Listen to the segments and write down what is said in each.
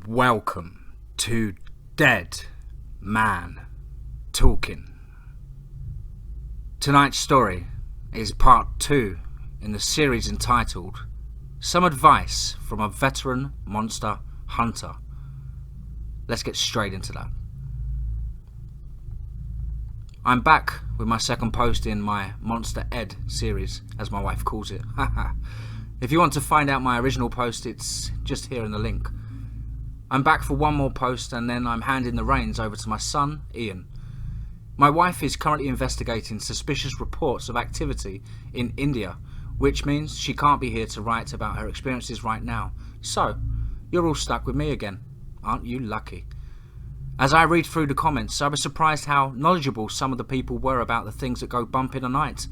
Welcome to Dead Man Talking. Tonight's story is part 2 in the series entitled Some Advice from a Veteran Monster Hunter. Let's get straight into that. I'm back with my second post in my Monster Ed series, as my wife calls it. If you want to find out my original post, it's just here in the link. I'm back for one more post and then I'm handing the reins over to my son, Ian. My wife is currently investigating suspicious reports of activity in India, which means she can't be here to write about her experiences right now. So, you're all stuck with me again. Aren't you lucky? As I read through the comments, I was surprised how knowledgeable some of the people were about the things that go bump in the night.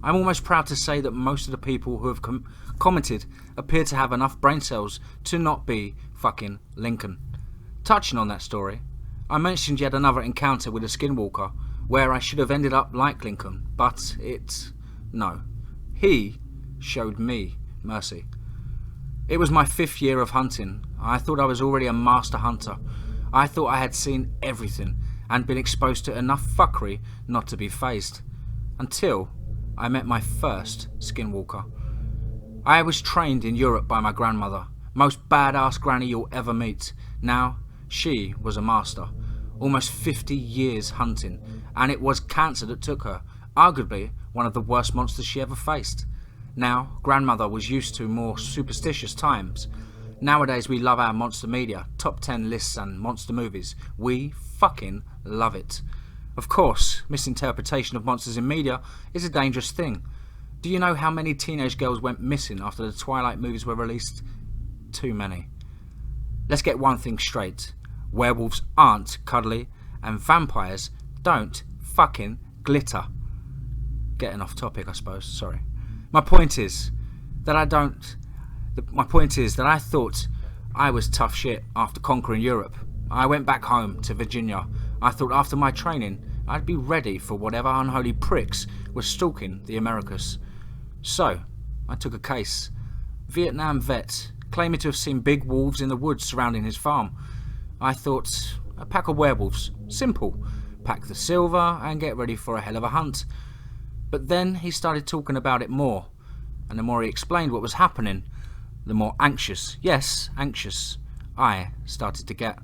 I'm almost proud to say that most of the people who have commented appear to have enough brain cells to not be fucking Lincoln. Touching on that story, I mentioned yet another encounter with a skinwalker where I should have ended up like Lincoln, but no. He showed me mercy. It was my 5th year of hunting. I thought I was already a master hunter. I thought I had seen everything and been exposed to enough fuckery not to be fazed. Until I met my first skinwalker. I was trained in Europe by my grandmother, most badass granny you'll ever meet. Now, she was a master, almost 50 years hunting, and it was cancer that took her, arguably one of the worst monsters she ever faced. Now, grandmother was used to more superstitious times. Nowadays we love our monster media, top 10 lists and monster movies. We fucking love it. Of course, misinterpretation of monsters in media is a dangerous thing. Do you know how many teenage girls went missing after the Twilight movies were released? Too many. Let's get one thing straight. Werewolves aren't cuddly, and vampires don't fucking glitter. Getting off topic, I suppose, sorry. My point is that I thought I was tough shit after conquering Europe. I went back home to Virginia. I thought after my training I'd be ready for whatever unholy pricks were stalking the Americas. So, I took a case. Vietnam vet, claiming to have seen big wolves in the woods surrounding his farm. I thought, a pack of werewolves. Simple. Pack the silver and get ready for a hell of a hunt. But then he started talking about it more, and the more he explained what was happening, the more anxious, yes, anxious, I started to get.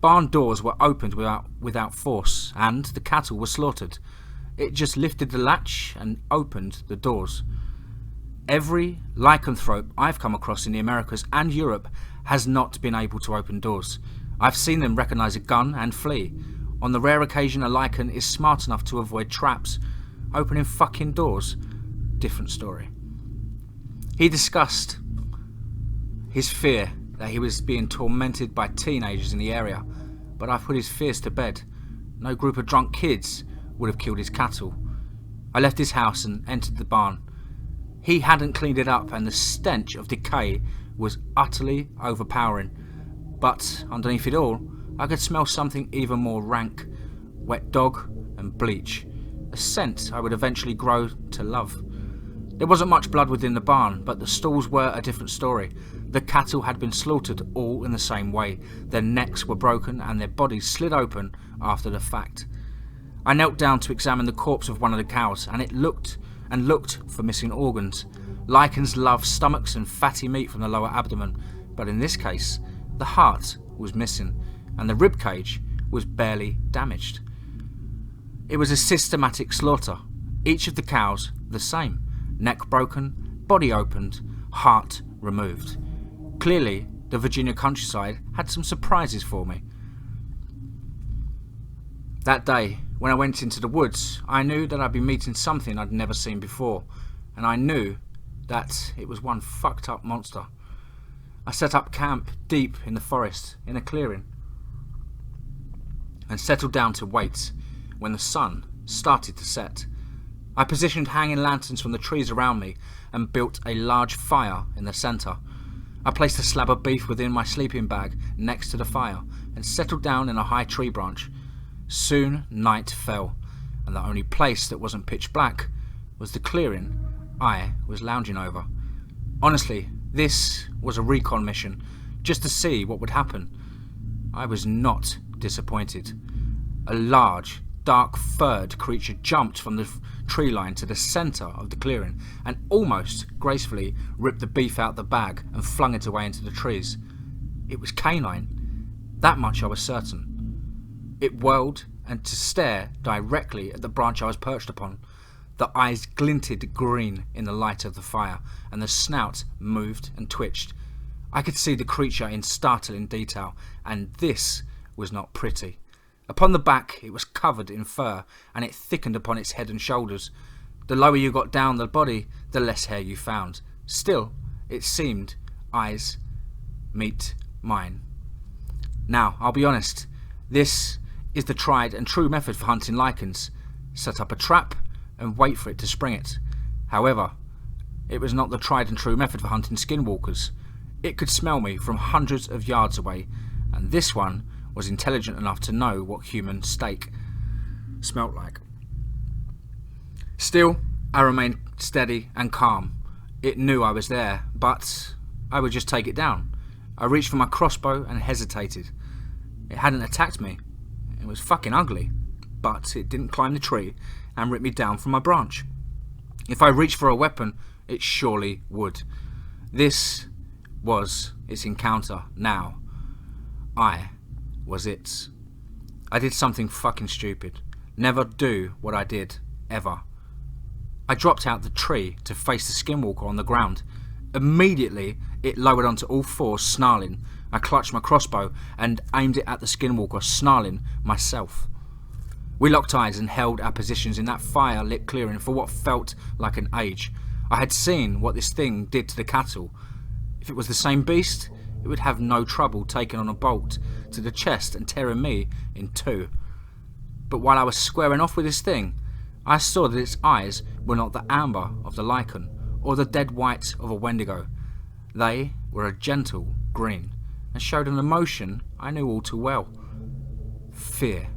Barn doors were opened without force, and the cattle were slaughtered. It just lifted the latch and opened the doors. Every lycanthrope I've come across in the Americas and Europe has not been able to open doors. I've seen them recognise a gun and flee. On the rare occasion a lycan is smart enough to avoid traps. Opening fucking doors, different story. He discussed his fear that he was being tormented by teenagers in the area, but I put his fears to bed. No group of drunk kids would have killed his cattle. I left his house and entered the barn. He hadn't cleaned it up and the stench of decay was utterly overpowering. But underneath it all, I could smell something even more rank. Wet dog and bleach. A scent I would eventually grow to love. There wasn't much blood within the barn, but the stalls were a different story. The cattle had been slaughtered all in the same way. Their necks were broken and their bodies slid open after the fact. I knelt down to examine the corpse of one of the cows, and it looked for missing organs. Lycans love stomachs and fatty meat from the lower abdomen, but in this case, the heart was missing, and the rib cage was barely damaged. It was a systematic slaughter. Each of the cows the same. Neck broken, body opened, heart removed. Clearly, the Virginia countryside had some surprises for me. That day, when I went into the woods, I knew that I'd be meeting something I'd never seen before, and I knew that it was one fucked up monster. I set up camp deep in the forest, in a clearing, and settled down to wait when the sun started to set. I positioned hanging lanterns from the trees around me and built a large fire in the centre. I placed a slab of beef within my sleeping bag next to the fire and settled down in a high tree branch. Soon night fell, and the only place that wasn't pitch black was the clearing I was lounging over. Honestly, this was a recon mission, just to see what would happen. I was not disappointed. A large, dark-furred creature jumped from the tree line to the centre of the clearing and almost gracefully ripped the beef out the bag and flung it away into the trees. It was canine. That much I was certain. It whirled and to stare directly at the branch I was perched upon. The eyes glinted green in the light of the fire, and the snout moved and twitched. I could see the creature in startling detail, and this was not pretty. Upon the back it was covered in fur, and it thickened upon its head and shoulders. The lower you got down the body, the less hair you found. Still, it seemed eyes meet mine. Now, I'll be honest, this is the tried and true method for hunting lichens. Set up a trap and wait for it to spring it. However, it was not the tried and true method for hunting skinwalkers. It could smell me from hundreds of yards away, and this one was intelligent enough to know what human steak smelt like. Still, I remained steady and calm. It knew I was there, but I would just take it down. I reached for my crossbow and hesitated. It hadn't attacked me. It was fucking ugly, but it didn't climb the tree and rip me down from my branch. If I reached for a weapon, it surely would. This was its encounter now. I was it. I did something fucking stupid. Never do what I did, ever. I dropped out the tree to face the skinwalker on the ground. Immediately, it lowered onto all fours, snarling. I clutched my crossbow and aimed it at the skinwalker, snarling myself. We locked eyes and held our positions in that fire-lit clearing for what felt like an age. I had seen what this thing did to the cattle. If it was the same beast, it would have no trouble taking on a bolt to the chest and tearing me in two. But while I was squaring off with this thing, I saw that its eyes were not the amber of the lichen or the dead white of a wendigo. They were a gentle green and showed an emotion I knew all too well. Fear.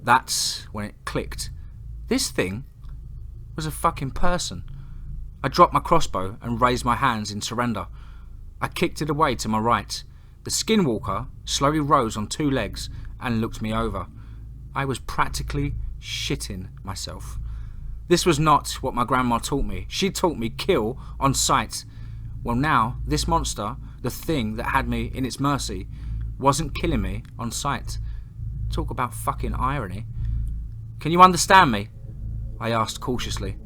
That's when it clicked. This thing was a fucking person. I dropped my crossbow and raised my hands in surrender. I kicked it away to my right. The skinwalker slowly rose on two legs and looked me over. I was practically shitting myself. This was not what my grandma taught me. She taught me kill on sight. Well, now, this monster, the thing that had me in its mercy, wasn't killing me on sight. Talk about fucking irony. Can you understand me? I asked cautiously.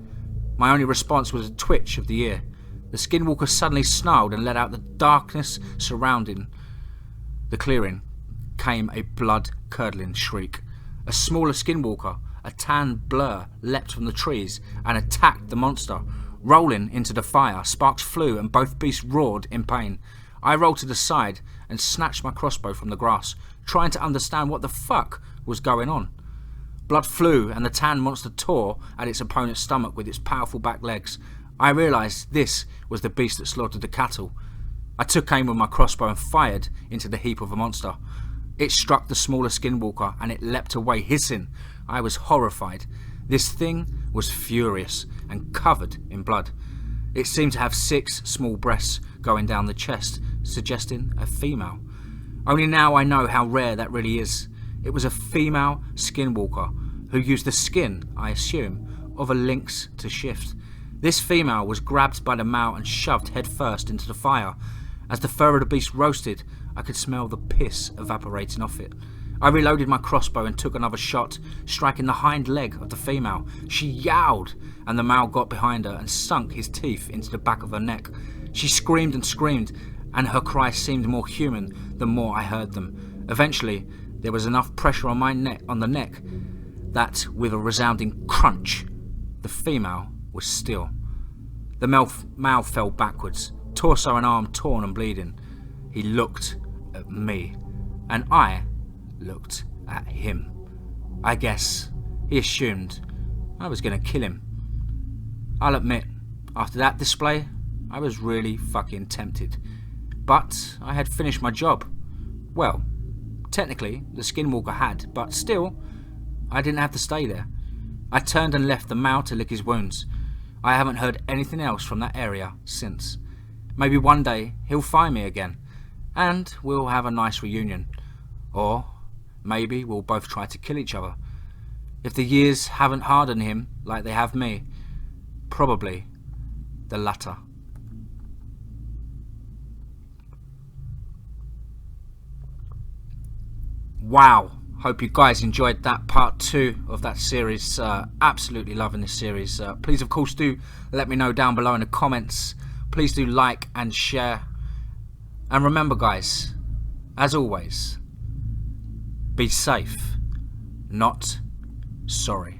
My only response was a twitch of the ear. The skinwalker suddenly snarled and let out the darkness surrounding the clearing. Came a blood-curdling shriek. A smaller skinwalker, a tan blur, leapt from the trees and attacked the monster. Rolling into the fire, sparks flew and both beasts roared in pain. I rolled to the side and snatched my crossbow from the grass, trying to understand what the fuck was going on. Blood flew and the tan monster tore at its opponent's stomach with its powerful back legs. I realised this was the beast that slaughtered the cattle. I took aim with my crossbow and fired into the heap of the monster. It struck the smaller skinwalker and it leapt away, hissing. I was horrified. This thing was furious and covered in blood. It seemed to have 6 small breasts going down the chest, suggesting a female. Only now I know how rare that really is. It was a female skinwalker who used the skin, I assume, of a lynx to shift. This female was grabbed by the male and shoved headfirst into the fire. As the fur of the beast roasted, I could smell the piss evaporating off it. I reloaded my crossbow and took another shot, striking the hind leg of the female. She yowled, and the male got behind her and sunk his teeth into the back of her neck. She screamed and screamed, and her cries seemed more human the more I heard them. Eventually, there was enough pressure on my neck, that with a resounding crunch, the female was still. The male fell backwards, torso and arm torn and bleeding. He looked at me, and I looked at him. I guess He assumed I was going to kill him. I'll admit, after that display, I was really fucking tempted. But I had finished my job. Well, technically, the Skinwalker had, but still, I didn't have to stay there. I turned and left the male to lick his wounds. I haven't heard anything else from that area since. Maybe one day he'll find me again, and we'll have a nice reunion. Or maybe we'll both try to kill each other. If the years haven't hardened him like they have me, probably the latter. Wow, hope you guys enjoyed that part 2 of that series. Absolutely loving this series. Please of course do let me know down below in the comments. Please do like and share. And remember guys, as always, be safe, not sorry.